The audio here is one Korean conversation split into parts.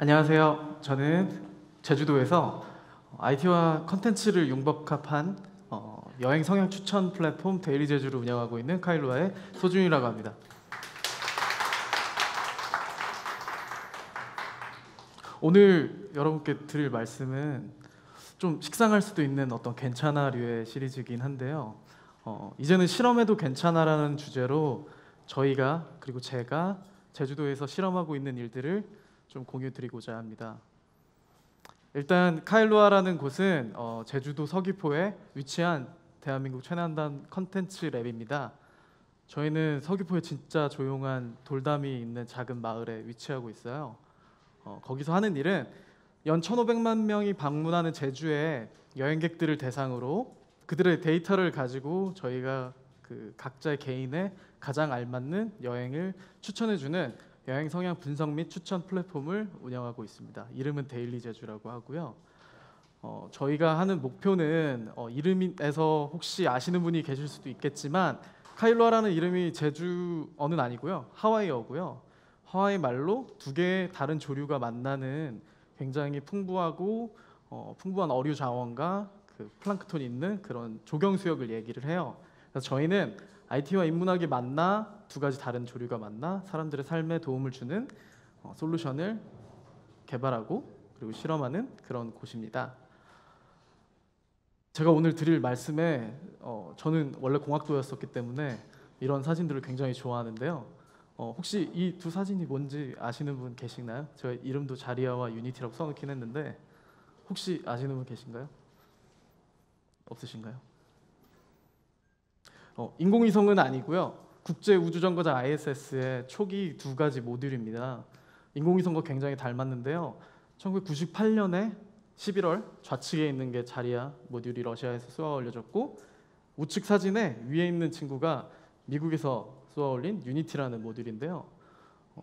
안녕하세요. 저는 제주도에서 IT와 컨텐츠를 융복합한 여행 성향 추천 플랫폼 데일리 제주를 운영하고 있는 카일로아의 소준이라고 합니다. 오늘 여러분께 드릴 말씀은 좀 식상할 수도 있는 어떤 괜찮아류의 시리즈이긴 한데요. 이제는 실험해도 괜찮아라는 주제로 저희가 그리고 제가 제주도에서 실험하고 있는 일들을 좀 공유 드리고자 합니다. 일단 카일로아라는 곳은 제주도 서귀포에 위치한 대한민국 최난단 컨텐츠 랩입니다. 저희는 서귀포에 진짜 조용한 돌담이 있는 작은 마을에 위치하고 있어요. 거기서 하는 일은 연 1,500만 명이 방문하는 제주의 여행객들을 대상으로 그들의 데이터를 가지고 저희가 그 각자의 개인의 가장 알맞는 여행을 추천해주는 여행 성향 분석 및 추천 플랫폼을 운영하고 있습니다. 이름은 데일리 제주라고 하고요. 저희가 하는 목표는 이름에서 혹시 아시는 분이 계실 수도 있겠지만 카일로아라는 이름이 제주어는 아니고요. 하와이어고요. 하와이 말로 두 개의 다른 조류가 만나는 굉장히 풍부하고 풍부한 어류 자원과 그 플랑크톤이 있는 그런 조경 수역을 얘기를 해요. 그래서 저희는 IT와 인문학이 만나 두 가지 다른 조류가 만나 사람들의 삶에 도움을 주는 솔루션을 개발하고 그리고 실험하는 그런 곳입니다. 제가 오늘 드릴 말씀에 저는 원래 공학도였었기 때문에 이런 사진들을 굉장히 좋아하는데요. 혹시 이 두 사진이 뭔지 아시는 분 계시나요? 제가 이름도 자리아와 유니티라고 써놓긴 했는데 혹시 아시는 분 계신가요? 없으신가요? 인공위성은 아니고요. 국제우주정거장 ISS의 초기 두 가지 모듈입니다. 인공위성과 굉장히 닮았는데요. 1998년에 11월 좌측에 있는 게 자리아 모듈이 러시아에서 쏘아 올려졌고 우측 사진에 위에 있는 친구가 미국에서 쏘아 올린 유니티라는 모듈인데요.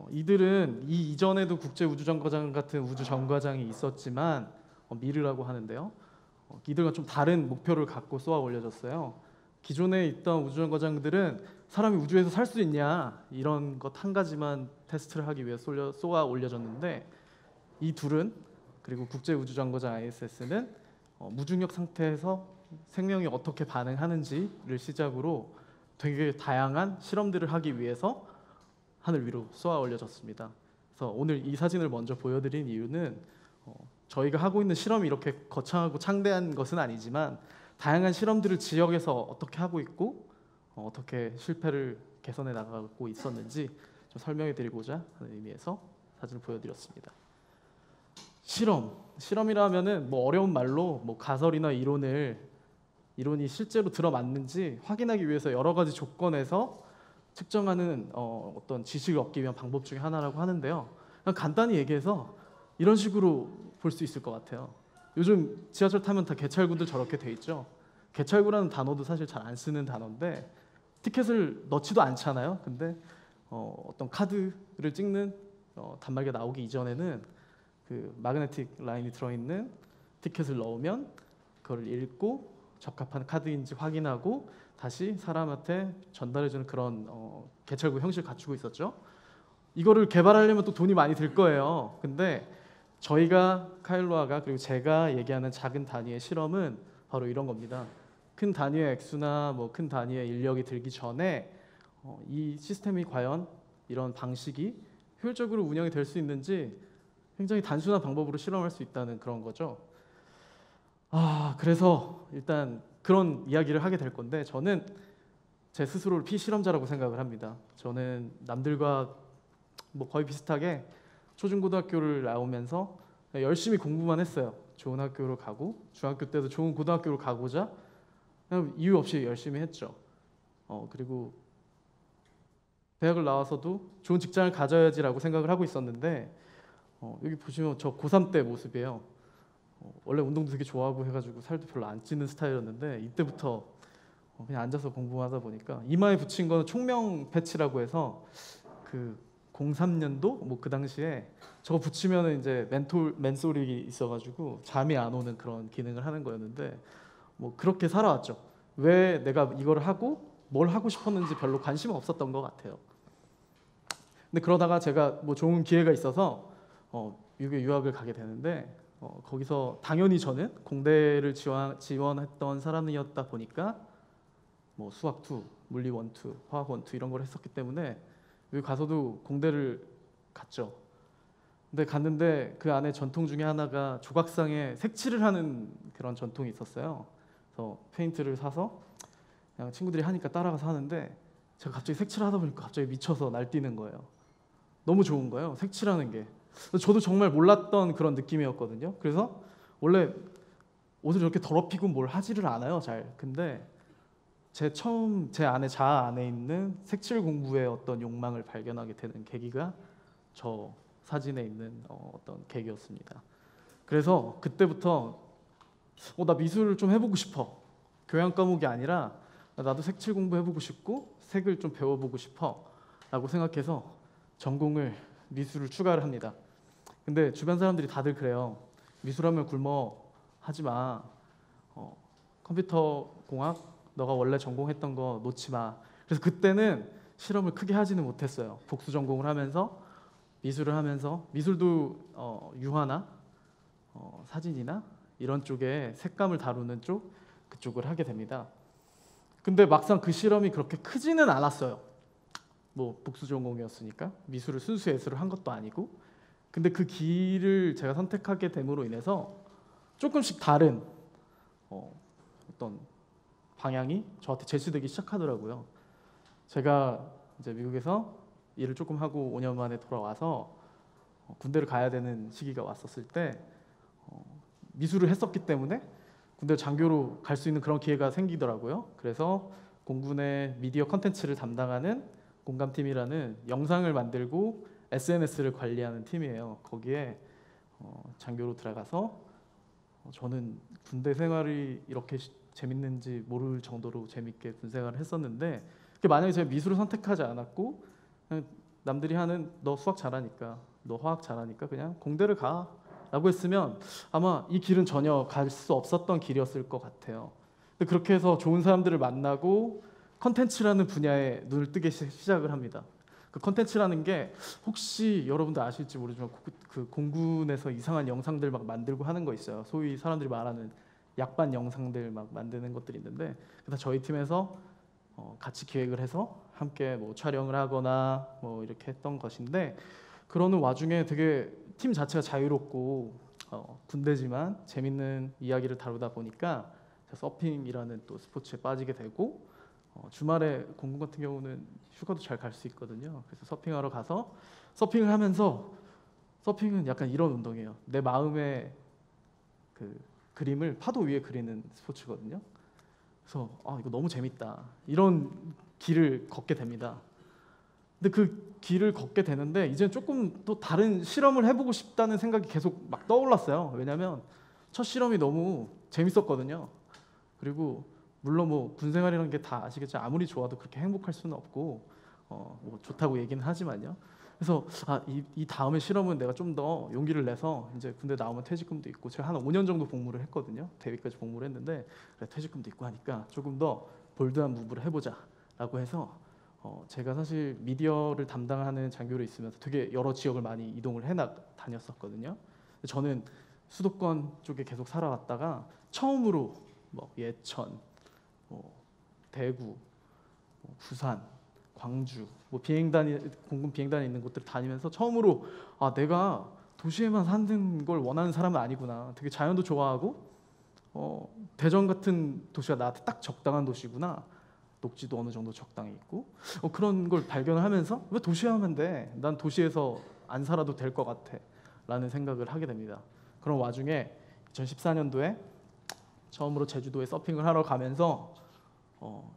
이들은 이 이전에도 국제우주정거장 같은 우주정거장이 있었지만 미르라고 하는데요. 이들과 좀 다른 목표를 갖고 쏘아 올려졌어요. 기존에 있던 우주정거장들은 사람이 우주에서 살 수 있냐 이런 것 한 가지만 테스트를 하기 위해 쏘아 올려졌는데 이 둘은 그리고 국제우주정거장 ISS는 무중력 상태에서 생명이 어떻게 반응하는지를 시작으로 되게 다양한 실험들을 하기 위해서 하늘 위로 쏘아 올려졌습니다. 그래서 오늘 이 사진을 먼저 보여드린 이유는 저희가 하고 있는 실험이 이렇게 거창하고 창대한 것은 아니지만 다양한 실험들을 지역에서 어떻게 하고 있고 어떻게 실패를 개선해 나가고 있었는지 좀 설명해 드리고자 하는 의미에서 사진을 보여드렸습니다. 실험이라면은 뭐 어려운 말로 뭐 가설이나 이론이 실제로 들어맞는지 확인하기 위해서 여러 가지 조건에서 측정하는 어떤 지식을 얻기 위한 방법 중에 하나라고 하는데요. 그냥 간단히 얘기해서 이런 식으로 볼 수 있을 것 같아요. 요즘 지하철 타면 다 개찰구들 저렇게 돼 있죠. 개찰구라는 단어도 사실 잘 안 쓰는 단어인데 티켓을 넣지도 않잖아요. 근데 어떤 카드를 찍는 단말기가 나오기 이전에는 그 마그네틱 라인이 들어있는 티켓을 넣으면 그걸 읽고 적합한 카드인지 확인하고 다시 사람한테 전달해주는 그런 개찰구 형식을 갖추고 있었죠. 이거를 개발하려면 또 돈이 많이 들 거예요. 근데 저희가 카일로아가 그리고 제가 얘기하는 작은 단위의 실험은 바로 이런 겁니다. 큰 단위의 액수나 뭐 큰 단위의 인력이 들기 전에 이 시스템이 과연 이런 방식이 효율적으로 운영이 될 수 있는지 굉장히 단순한 방법으로 실험할 수 있다는 그런 거죠. 그래서 일단 그런 이야기를 하게 될 건데 저는 제 스스로를 피실험자라고 생각을 합니다. 저는 남들과 뭐 거의 비슷하게 초중고등학교를 나오면서 열심히 공부만 했어요. 좋은 학교로 가고 중학교 때도 좋은 고등학교로 가고자 그냥 이유 없이 열심히 했죠. 그리고 대학을 나와서도 좋은 직장을 가져야지라고 생각을 하고 있었는데 여기 보시면 저 고3 때 모습이에요. 원래 운동도 되게 좋아하고 해가지고 살도 별로 안 찌는 스타일이었는데 이때부터 그냥 앉아서 공부하다 보니까 이마에 붙인 거는 총명 패치라고 해서 그 03년도 뭐 그 당시에 저거 붙이면은 이제 맨솔이 있어가지고 잠이 안 오는 그런 기능을 하는 거였는데 뭐 그렇게 살아왔죠. 왜 내가 이걸 하고 뭘 하고 싶었는지 별로 관심은 없었던 것 같아요. 근데 그러다가 제가 뭐 좋은 기회가 있어서 미국에 유학을 가게 되는데 거기서 당연히 저는 공대를 지원했던 사람이었다 보니까 뭐 수학 2, 물리 1, 2, 화학 1, 2 이런 걸 했었기 때문에 여기 가서도 공대를 갔죠. 근데 갔는데 그 안에 전통 중에 하나가 조각상에 색칠을 하는 그런 전통이 있었어요. 그래서 페인트를 사서 그냥 친구들이 하니까 따라가서 하는데 제가 갑자기 색칠하다 보니까 갑자기 미쳐서 날뛰는 거예요. 너무 좋은 거예요. 색칠하는 게. 저도 정말 몰랐던 그런 느낌이었거든요. 그래서 원래 옷을 이렇게 더럽히고 뭘 하지를 않아요, 잘. 근데 제 안에 자아 안에 있는 색칠 공부의 어떤 욕망을 발견하게 되는 계기가 저 사진에 있는 어떤 계기였습니다. 그래서 그때부터 나 미술을 좀 해보고 싶어. 교양 과목이 아니라 나도 색칠 공부해보고 싶고 색을 좀 배워보고 싶어라고 생각해서 전공을 미술을 추가를 합니다. 근데 주변 사람들이 다들 그래요. 미술하면 굶어 하지 마. 컴퓨터 공학 너가 원래 전공했던 거 놓지 마. 그래서 그때는 실험을 크게 하지는 못했어요. 복수 전공을 하면서 미술을 하면서 미술도 유화나 사진이나 이런 쪽에 색감을 다루는 그쪽을 하게 됩니다. 근데 막상 그 실험이 그렇게 크지는 않았어요. 뭐 복수 전공이었으니까 미술을 순수 예술을 한 것도 아니고. 근데 그 길을 제가 선택하게 됨으로 인해서 조금씩 다른 어떤 방향이 저한테 제시되기 시작하더라고요. 제가 이제 미국에서 일을 조금 하고 5년 만에 돌아와서 군대를 가야 되는 시기가 왔었을 때 미술을 했었기 때문에 군대 장교로 갈 수 있는 그런 기회가 생기더라고요. 그래서 공군의 미디어 컨텐츠를 담당하는 공감팀이라는 영상을 만들고 SNS를 관리하는 팀이에요. 거기에 장교로 들어가서 저는 군대 생활이 이렇게 재밌는지 모를 정도로 재밌게 군 생활을 했었는데 만약에 제가 미술을 선택하지 않았고 그냥 남들이 하는 너 수학 잘하니까 너 화학 잘하니까 그냥 공대를 가 라고 했으면 아마 이 길은 전혀 갈 수 없었던 길이었을 것 같아요. 근데 그렇게 해서 좋은 사람들을 만나고 컨텐츠라는 분야에 눈을 뜨기 시작을 합니다. 그 컨텐츠라는 게 혹시 여러분들 아실지 모르지만 그 공군에서 이상한 영상들 막 만들고 하는 거 있어요. 소위 사람들이 말하는 약반 영상들 막 만드는 것들이 있는데 그래서 저희 팀에서 같이 기획을 해서 함께 뭐 촬영을 하거나 뭐 이렇게 했던 것인데 그러는 와중에 되게 팀 자체가 자유롭고 군대지만 재밌는 이야기를 다루다 보니까 서핑이라는 또 스포츠에 빠지게 되고 주말에 공군 같은 경우는 휴가도 잘 갈 수 있거든요. 그래서 서핑하러 가서 서핑을 하면서 서핑은 약간 이런 운동이에요. 내 마음의 그 그림을 파도 위에 그리는 스포츠거든요. 그래서 이거 너무 재밌다. 이런 길을 걷게 됩니다. 근데 그 길을 걷게 되는데 이제 조금 또 다른 실험을 해보고 싶다는 생각이 계속 막 떠올랐어요. 왜냐하면 첫 실험이 너무 재밌었거든요. 그리고 물론 뭐 군생활이라는 게 다 아시겠지만 아무리 좋아도 그렇게 행복할 수는 없고 뭐 좋다고 얘기는 하지만요. 그래서 이 다음에 실험은 내가 좀 더 용기를 내서 이제 군대 나오면 퇴직금도 있고 제가 한 5년 정도 복무를 했거든요. 대위까지 복무를 했는데 그래, 퇴직금도 있고 하니까 조금 더 볼드한 무브를 해보자라고 해서 제가 사실 미디어를 담당하는 장교로 있으면서 되게 여러 지역을 많이 이동을 다녔었거든요. 저는 수도권 쪽에 계속 살아왔다가 처음으로 뭐 예천, 대구, 부산, 광주, 뭐 공군 비행단이 있는 곳들 다니면서 처음으로 내가 도시에만 사는 걸 원하는 사람은 아니구나. 되게 자연도 좋아하고 대전 같은 도시가 나한테 딱 적당한 도시구나. 녹지도 어느 정도 적당히 있고 그런 걸 발견을 하면서 왜 도시에 하면 돼? 난 도시에서 안 살아도 될 것 같아 라는 생각을 하게 됩니다. 그런 와중에 2014년도에 처음으로 제주도에 서핑을 하러 가면서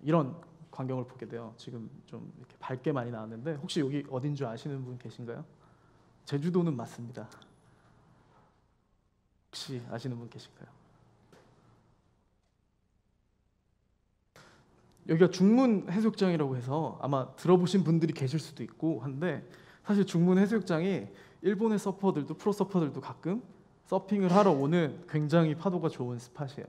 이런 광경을 보게 돼요. 지금 좀 이렇게 밝게 많이 나왔는데 혹시 여기 어딘 줄 아시는 분 계신가요? 제주도는 맞습니다. 혹시 아시는 분 계실까요? 여기가 중문 해수욕장이라고 해서 아마 들어보신 분들이 계실 수도 있고 한데 사실 중문 해수욕장이 일본의 서퍼들도 프로 서퍼들도 가끔 서핑을 하러 오는 굉장히 파도가 좋은 스팟이에요.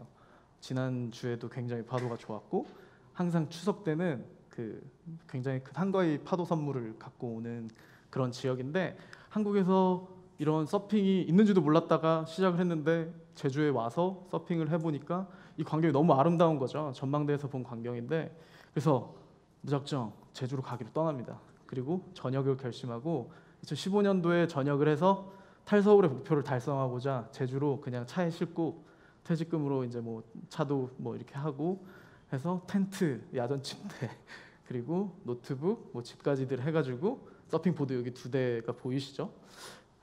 지난주에도 굉장히 파도가 좋았고 항상 추석 때는 그 굉장히 큰 한가위 파도 선물을 갖고 오는 그런 지역인데 한국에서 이런 서핑이 있는지도 몰랐다가 시작을 했는데 제주에 와서 서핑을 해보니까 이 광경이 너무 아름다운 거죠. 전망대에서 본 광경인데, 그래서 무작정 제주로 가기로 떠납니다. 그리고 전역을 결심하고 2015년도에 전역을 해서 탈서울의 목표를 달성하고자 제주로 그냥 차에 싣고 퇴직금으로 이제 뭐 차도 뭐 이렇게 하고 해서 텐트, 야전 침대 그리고 노트북, 뭐 집까지들 해가지고 서핑보드 여기 2대가 보이시죠?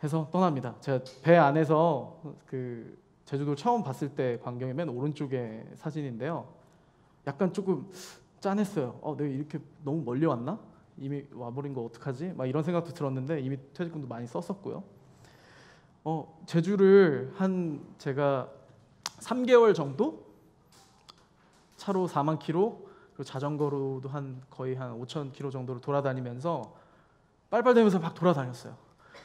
해서 떠납니다. 제가 배 안에서 그 제주도 처음 봤을 때 광경이 맨 오른쪽에 사진인데요. 약간 조금 짠했어요. 내가 이렇게 너무 멀리 왔나? 이미 와버린 거 어떡하지? 막 이런 생각도 들었는데 이미 퇴직금도 많이 썼었고요. 제주를 제가 3개월 정도 차로 4만 킬로 그리고 자전거로도 거의 한 5천 킬로 정도를 돌아다니면서 빨빨대면서 막 돌아다녔어요.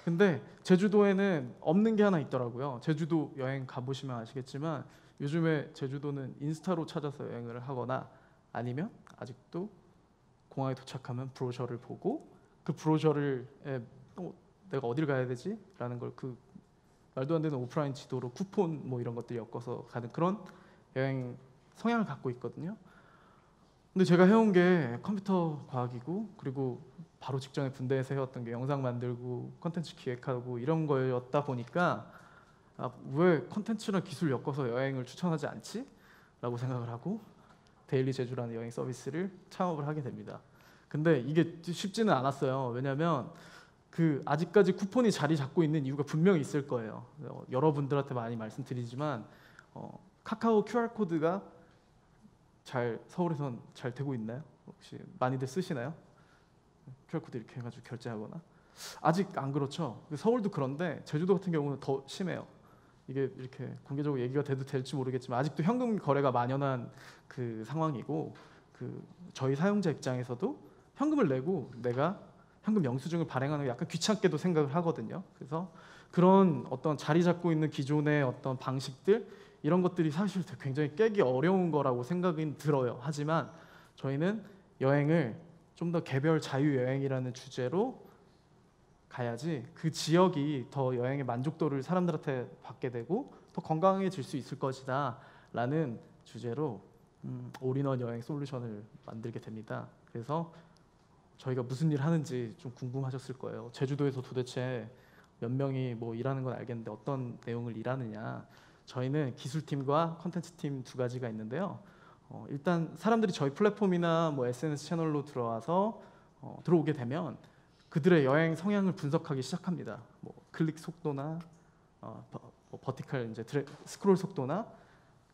근데 제주도에는 없는 게 하나 있더라고요. 제주도 여행 가보시면 아시겠지만 요즘에 제주도는 인스타로 찾아서 여행을 하거나 아니면 아직도 공항에 도착하면 브로셔를 보고 그 브로셔를 내가 어딜 가야 되지? 라는 걸 그 말도 안 되는 오프라인 지도로 쿠폰 뭐 이런 것들 엮어서 가는 그런 여행 성향을 갖고 있거든요. 근데 제가 해온 게 컴퓨터 과학이고 그리고 바로 직전에 군대에서 해왔던 게 영상 만들고 콘텐츠 기획하고 이런 거였다 보니까 왜 콘텐츠랑 기술 엮어서 여행을 추천하지 않지? 라고 생각을 하고 데일리 제주라는 여행 서비스를 창업을 하게 됩니다. 근데 이게 쉽지는 않았어요. 왜냐하면 아직까지 쿠폰이 자리 잡고 있는 이유가 분명히 있을 거예요. 여러분들한테 많이 말씀드리지만 카카오 QR코드가 서울에선 잘 되고 있나요? 혹시 많이들 쓰시나요? QR코드 이렇게 해가지고 결제하거나. 아직 안 그렇죠. 서울도 그런데 제주도 같은 경우는 더 심해요. 이게 이렇게 공개적으로 얘기가 돼도 될지 모르겠지만 아직도 현금 거래가 만연한 그 상황이고 저희 사용자 입장에서도 현금을 내고 내가 현금 영수증을 발행하는 게 약간 귀찮게도 생각을 하거든요. 그래서 그런 어떤 자리 잡고 있는 기존의 어떤 방식들 이런 것들이 사실 굉장히 깨기 어려운 거라고 생각이 들어요. 하지만 저희는 여행을 좀 더 개별 자유 여행이라는 주제로 가야지 그 지역이 더 여행의 만족도를 사람들한테 받게 되고 더 건강해질 수 있을 것이다 라는 주제로 올인원 여행 솔루션을 만들게 됩니다. 그래서 저희가 무슨 일 하는지 좀 궁금하셨을 거예요. 제주도에서 도대체 몇 명이 뭐 일하는 건 알겠는데 어떤 내용을 일하느냐. 저희는 기술팀과 콘텐츠팀 2가지가 있는데요. 일단 사람들이 저희 플랫폼이나 뭐 SNS 채널로 들어오게 되면 그들의 여행 성향을 분석하기 시작합니다. 뭐 클릭 속도나 버티컬 이제 스크롤 속도나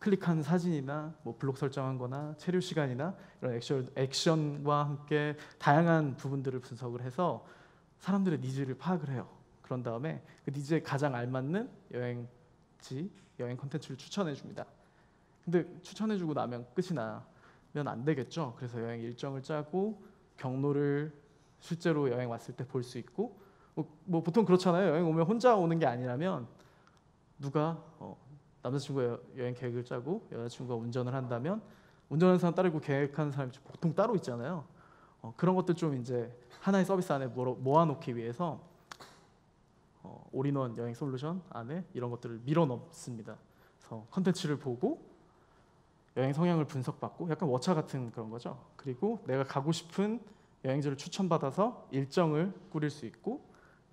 클릭한 사진이나 뭐 블록 설정한거나 체류 시간이나 이런 액션과 함께 다양한 부분들을 분석을 해서 사람들의 니즈를 파악을 해요. 그런 다음에 그 니즈에 가장 알맞는 여행지, 여행 콘텐츠를 추천해 줍니다. 근데 추천해주고 나면 끝이 나면 안 되겠죠. 그래서 여행 일정을 짜고 경로를 실제로 여행 왔을 때 볼 수 있고 뭐 보통 그렇잖아요. 여행 오면 혼자 오는 게 아니라면 누가 남자친구가 여행 계획을 짜고 여자친구가 운전을 한다면 운전하는 사람 따르고 계획하는 사람이 보통 따로 있잖아요. 그런 것들 좀 이제 하나의 서비스 안에 모아놓기 위해서 올인원 여행 솔루션 안에 이런 것들을 밀어 넣습니다. 그래서 컨텐츠를 보고 여행 성향을 분석받고 약간 워차 같은 그런 거죠. 그리고 내가 가고 싶은 여행지를 추천받아서 일정을 꾸릴 수 있고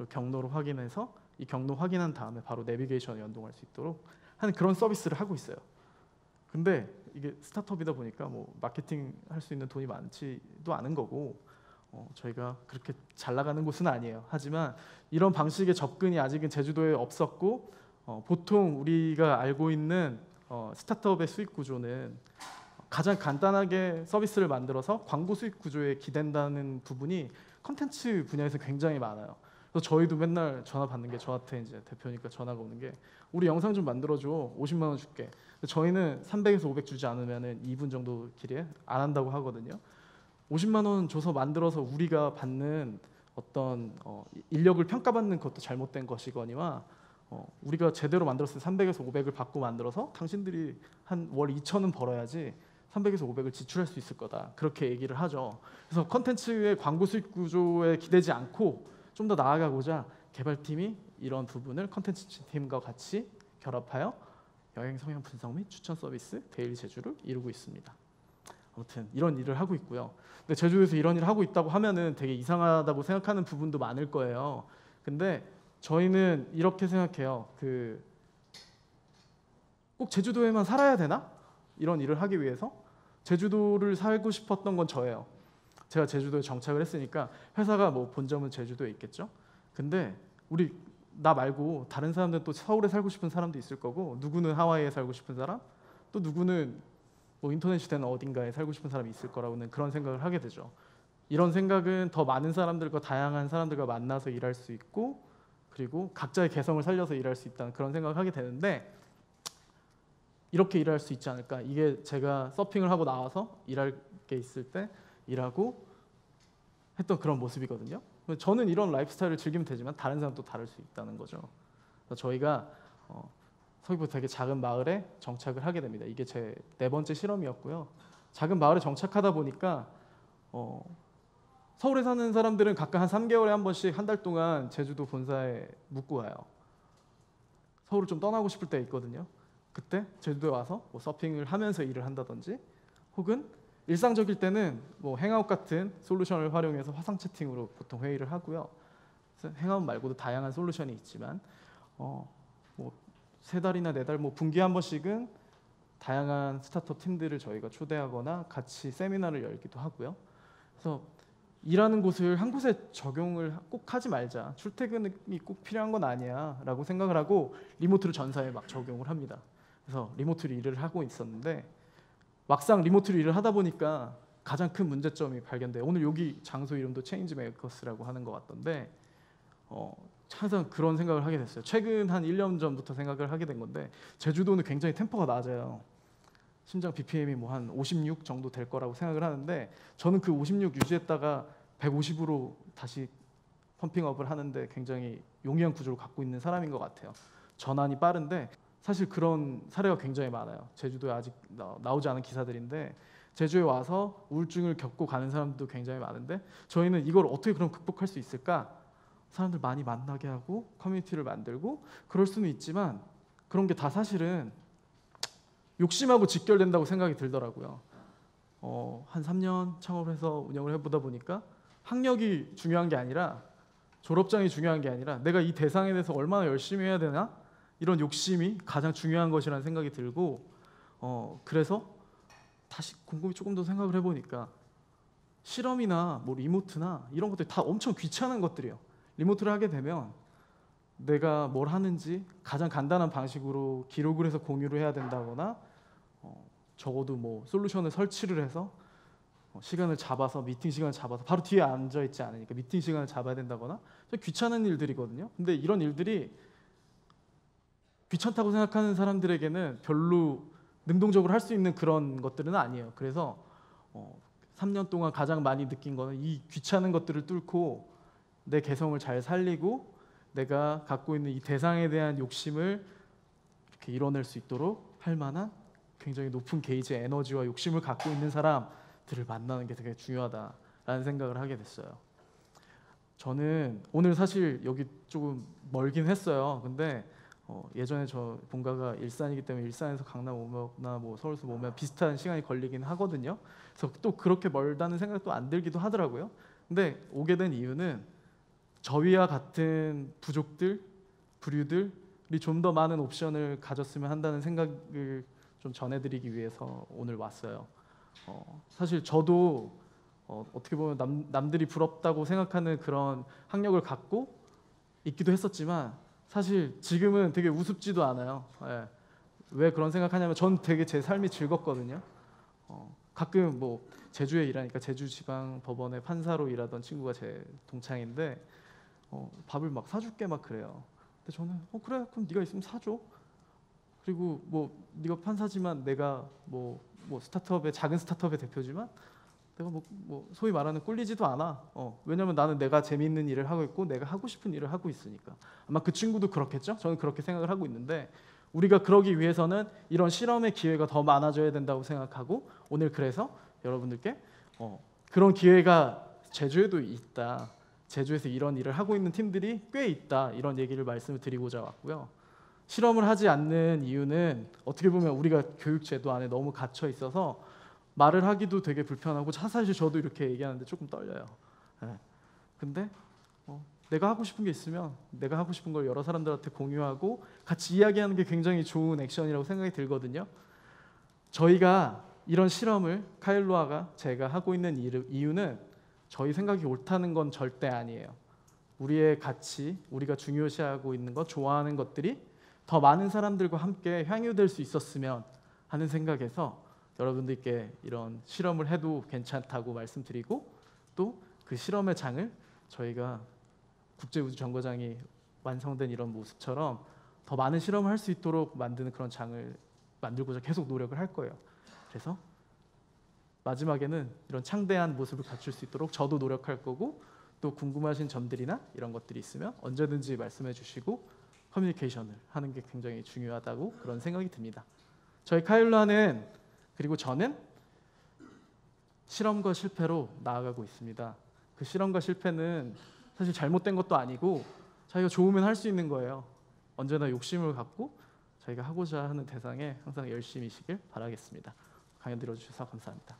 경로를 확인해서 이 경로 확인한 다음에 바로 내비게이션에 연동할 수 있도록 하는 그런 서비스를 하고 있어요. 근데 이게 스타트업이다 보니까 뭐 마케팅 할 수 있는 돈이 많지도 않은 거고 저희가 그렇게 잘 나가는 곳은 아니에요. 하지만 이런 방식의 접근이 아직은 제주도에 없었고 보통 우리가 알고 있는 스타트업의 수익 구조는 가장 간단하게 서비스를 만들어서 광고 수익 구조에 기댄다는 부분이 컨텐츠 분야에서 굉장히 많아요. 그래서 저희도 맨날 전화 받는 게 저한테 이제 대표니까 전화가 오는 게 우리 영상 좀 만들어줘 50만 원 줄게. 저희는 300에서 500 주지 않으면 2분 정도 길이에 안 한다고 하거든요. 50만 원 줘서 만들어서 우리가 받는 어떤 인력을 평가받는 것도 잘못된 것이거니와 우리가 제대로 만들었을 때 300에서 500을 받고 만들어서 당신들이 한 월 2천은 벌어야지 300에서 500을 지출할 수 있을 거다. 그렇게 얘기를 하죠. 그래서 컨텐츠의 광고 수익 구조에 기대지 않고 좀 더 나아가고자 개발팀이 이런 부분을 컨텐츠 팀과 같이 결합하여 여행 성향 분석 및 추천 서비스 데일리 제주를 이루고 있습니다. 아무튼 이런 일을 하고 있고요. 근데 제주도에서 이런 일을 하고 있다고 하면은 되게 이상하다고 생각하는 부분도 많을 거예요. 근데 저희는 이렇게 생각해요. 꼭 제주도에만 살아야 되나? 이런 일을 하기 위해서 제주도를 살고 싶었던 건 저예요. 제가 제주도에 정착을 했으니까 회사가 뭐 본점은 제주도에 있겠죠. 근데 나 말고 다른 사람들은 또 서울에 살고 싶은 사람도 있을 거고, 누구는 하와이에 살고 싶은 사람, 또 누구는 뭐 인터넷이 되는 어딘가에 살고 싶은 사람이 있을 거라고는 그런 생각을 하게 되죠. 이런 생각은 더 많은 사람들과 다양한 사람들과 만나서 일할 수 있고, 그리고 각자의 개성을 살려서 일할 수 있다는 그런 생각을 하게 되는데, 이렇게 일할 수 있지 않을까? 이게 제가 서핑을 하고 나와서 일할 게 있을 때 일하고 했던 그런 모습이거든요. 저는 이런 라이프 스타일을 즐기면 되지만 다른 사람도 다를 수 있다는 거죠. 그래서 저희가 서귀포 되게 작은 마을에 정착을 하게 됩니다. 이게 제 4번째 실험이었고요. 작은 마을에 정착하다 보니까 서울에 사는 사람들은 각각 한 3개월에 한 번씩 한 달 동안 제주도 본사에 묵고 와요. 서울을 좀 떠나고 싶을 때 있거든요. 그때 제주도에 와서 뭐 서핑을 하면서 일을 한다든지, 혹은 일상적일 때는 뭐 행아웃 같은 솔루션을 활용해서 화상 채팅으로 보통 회의를 하고요. 그래서 행아웃 말고도 다양한 솔루션이 있지만 뭐 3달이나 4달 뭐 분기에 한 번씩은 다양한 스타트업 팀들을 저희가 초대하거나 같이 세미나를 열기도 하고요. 그래서 일하는 곳을 한 곳에 적용을 꼭 하지 말자, 출퇴근이 꼭 필요한 건 아니야 라고 생각을 하고 리모트를 전사에 막 적용을 합니다. 그래서 리모트로 일을 하고 있었는데, 막상 리모트로 일을 하다 보니까 가장 큰 문제점이 발견돼요. 오늘 여기 장소 이름도 체인지메이커스라고 하는 것 같던데, 항상 그런 생각을 하게 됐어요. 최근 한 1년 전부터 생각을 하게 된 건데, 제주도는 굉장히 템포가 낮아요. 심장 BPM이 뭐 한 56 정도 될 거라고 생각을 하는데, 저는 그 56 유지했다가 150으로 다시 펌핑업을 하는데 굉장히 용이한 구조를 갖고 있는 사람인 것 같아요. 전환이 빠른데, 사실 그런 사례가 굉장히 많아요. 제주도에 아직 나오지 않은 기사들인데, 제주에 와서 우울증을 겪고 가는 사람들도 굉장히 많은데, 저희는 이걸 어떻게 그럼 극복할 수 있을까? 사람들 많이 만나게 하고 커뮤니티를 만들고 그럴 수는 있지만, 그런 게 다 사실은 욕심하고 직결된다고 생각이 들더라고요. 한 3년 창업해서 운영을 해보다 보니까 학력이 중요한 게 아니라, 졸업장이 중요한 게 아니라, 내가 이 대상에 대해서 얼마나 열심히 해야 되나? 이런 욕심이 가장 중요한 것이라는 생각이 들고, 그래서 다시 곰곰이 조금 더 생각을 해보니까 실험이나 뭐 리모트나 이런 것들이 다 엄청 귀찮은 것들이에요. 리모트를 하게 되면 내가 뭘 하는지 가장 간단한 방식으로 기록을 해서 공유를 해야 된다거나, 적어도 뭐 솔루션을 설치를 해서 시간을 잡아서, 미팅 시간을 잡아서 바로 뒤에 앉아 있지 않으니까 미팅 시간을 잡아야 된다거나, 귀찮은 일들이거든요. 근데 이런 일들이 귀찮다고 생각하는 사람들에게는 별로 능동적으로 할 수 있는 그런 것들은 아니에요. 그래서 3년 동안 가장 많이 느낀 거는, 이 귀찮은 것들을 뚫고 내 개성을 잘 살리고 내가 갖고 있는 이 대상에 대한 욕심을 이렇게 이뤄낼 수 있도록 할 만한 굉장히 높은 게이지의 에너지와 욕심을 갖고 있는 사람들을 만나는 게 되게 중요하다라는 생각을 하게 됐어요. 저는 오늘 사실 여기 조금 멀긴 했어요. 근데 예전에 저 본가가 일산이기 때문에 일산에서 강남 오거나 뭐 서울에서 오면 비슷한 시간이 걸리긴 하거든요. 그래서 또 그렇게 멀다는 생각도 안 들기도 하더라고요. 근데 오게 된 이유는 저희와 같은 부족들, 부류들이 좀 더 많은 옵션을 가졌으면 한다는 생각을 좀 전해드리기 위해서 오늘 왔어요. 사실 저도 어떻게 보면 남들이 부럽다고 생각하는 그런 학력을 갖고 있기도 했었지만, 사실 지금은 되게 우습지도 않아요. 예. 왜 그런 생각하냐면, 전 되게 제 삶이 즐겁거든요. 가끔 뭐 제주에 일하니까 제주지방법원의 판사로 일하던 친구가 제 동창인데, 밥을 막 사줄게 막 그래요. 근데 저는 그래, 그럼 네가 있으면 사줘. 그리고 뭐 네가 판사지만 내가 뭐 스타트업의, 작은 스타트업의 대표지만 내가 뭐 소위 말하는 꿀리지도 않아. 왜냐면 나는 내가 재미있는 일을 하고 있고 내가 하고 싶은 일을 하고 있으니까. 아마 그 친구도 그렇겠죠? 저는 그렇게 생각을 하고 있는데, 우리가 그러기 위해서는 이런 실험의 기회가 더 많아져야 된다고 생각하고, 오늘 그래서 여러분들께 그런 기회가 제주에도 있다. 제주에서 이런 일을 하고 있는 팀들이 꽤 있다, 이런 얘기를 말씀을 드리고자 왔고요. 실험을 하지 않는 이유는 어떻게 보면 우리가 교육제도 안에 너무 갇혀 있어서 말을 하기도 되게 불편하고, 사실 저도 이렇게 얘기하는데 조금 떨려요. 네. 근데 내가 하고 싶은 게 있으면 내가 하고 싶은 걸 여러 사람들한테 공유하고 같이 이야기하는 게 굉장히 좋은 액션이라고 생각이 들거든요. 저희가 이런 실험을, 카일로아가 제가 하고 있는 이유는 저희 생각이 옳다는 건 절대 아니에요. 우리의 가치, 우리가 중요시하고 있는 것, 좋아하는 것들이 더 많은 사람들과 함께 향유될 수 있었으면 하는 생각에서 여러분들께 이런 실험을 해도 괜찮다고 말씀드리고, 또 그 실험의 장을 저희가 국제우주정거장이 완성된 이런 모습처럼 더 많은 실험을 할 수 있도록 만드는 그런 장을 만들고자 계속 노력을 할 거예요. 그래서 마지막에는 이런 창대한 모습을 갖출 수 있도록 저도 노력할 거고, 또 궁금하신 점들이나 이런 것들이 있으면 언제든지 말씀해 주시고 커뮤니케이션을 하는 게 굉장히 중요하다고 그런 생각이 듭니다. 저희 카일로아는, 그리고 저는 실험과 실패로 나아가고 있습니다. 그 실험과 실패는 사실 잘못된 것도 아니고 자기가 좋으면 할 수 있는 거예요. 언제나 욕심을 갖고 저희가 하고자 하는 대상에 항상 열심히시길 바라겠습니다. 강연 들어주셔서 감사합니다.